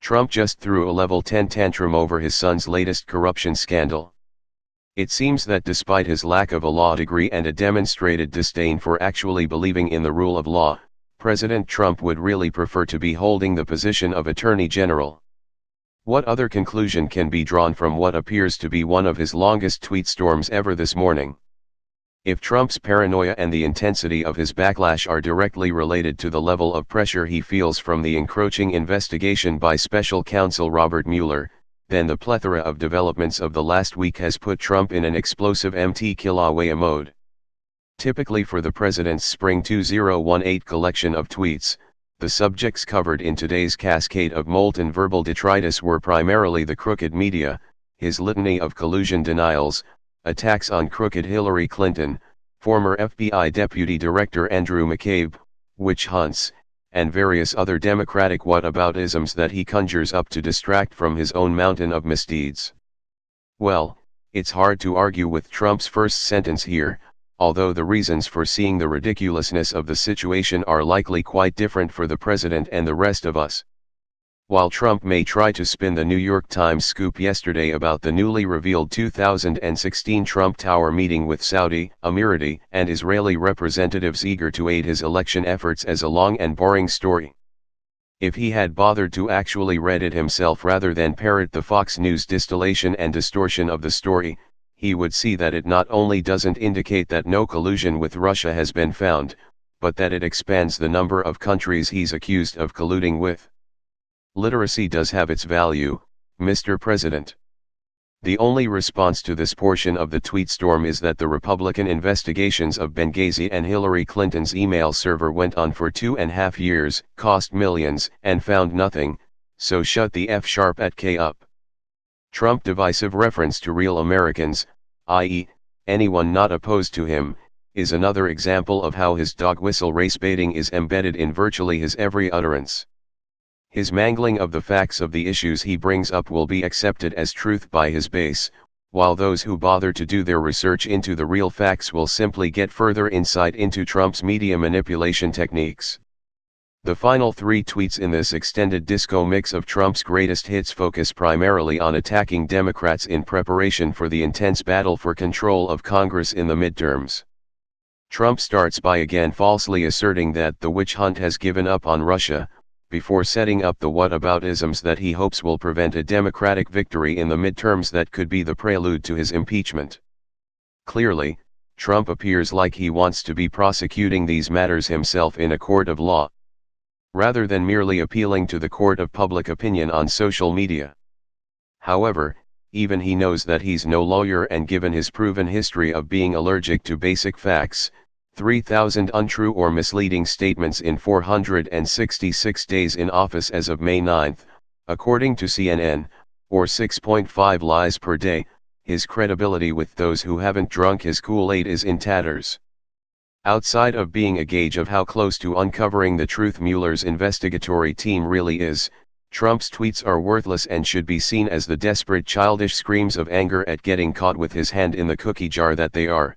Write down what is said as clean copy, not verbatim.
Trump just threw a level 10 tantrum over his son's latest corruption scandal. It seems that despite his lack of a law degree and a demonstrated disdain for actually believing in the rule of law, President Trump would really prefer to be holding the position of Attorney General. What other conclusion can be drawn from what appears to be one of his longest tweet storms ever this morning? If Trump's paranoia and the intensity of his backlash are directly related to the level of pressure he feels from the encroaching investigation by Special Counsel Robert Mueller, then the plethora of developments of the last week has put Trump in an explosive MT Kilauea mode. Typically for the president's Spring 2018 collection of tweets, the subjects covered in today's cascade of molten verbal detritus were primarily the crooked media, his litany of collusion denials, attacks on crooked Hillary Clinton, former FBI Deputy Director Andrew McCabe, witch hunts, and various other Democratic what-about-isms that he conjures up to distract from his own mountain of misdeeds. Well, it's hard to argue with Trump's first sentence here, although the reasons for seeing the ridiculousness of the situation are likely quite different for the president and the rest of us. While Trump may try to spin the New York Times scoop yesterday about the newly revealed 2016 Trump Tower meeting with Saudi, Emirati, and Israeli representatives eager to aid his election efforts as a long and boring story. If he had bothered to actually read it himself rather than parrot the Fox News distillation and distortion of the story, he would see that it not only doesn't indicate that no collusion with Russia has been found, but that it expands the number of countries he's accused of colluding with. Literacy does have its value, Mr. President. The only response to this portion of the tweet storm is that the Republican investigations of Benghazi and Hillary Clinton's email server went on for 2.5 years, cost millions, and found nothing, so shut the F# at K up. Trump divisive reference to real Americans, i.e., anyone not opposed to him, is another example of how his dog whistle race baiting is embedded in virtually his every utterance. His mangling of the facts of the issues he brings up will be accepted as truth by his base, while those who bother to do their research into the real facts will simply get further insight into Trump's media manipulation techniques. The final 3 tweets in this extended disco mix of Trump's greatest hits focus primarily on attacking Democrats in preparation for the intense battle for control of Congress in the midterms. Trump starts by again falsely asserting that the witch hunt has given up on Russia, before setting up the what-about-isms that he hopes will prevent a Democratic victory in the midterms that could be the prelude to his impeachment. Clearly, Trump appears like he wants to be prosecuting these matters himself in a court of law, rather than merely appealing to the court of public opinion on social media. However, even he knows that he's no lawyer, and given his proven history of being allergic to basic facts, 3,000 untrue or misleading statements in 466 days in office as of May 9, according to CNN, or 6.5 lies per day, his credibility with those who haven't drunk his Kool-Aid is in tatters. Outside of being a gauge of how close to uncovering the truth Mueller's investigatory team really is, Trump's tweets are worthless and should be seen as the desperate childish screams of anger at getting caught with his hand in the cookie jar that they are.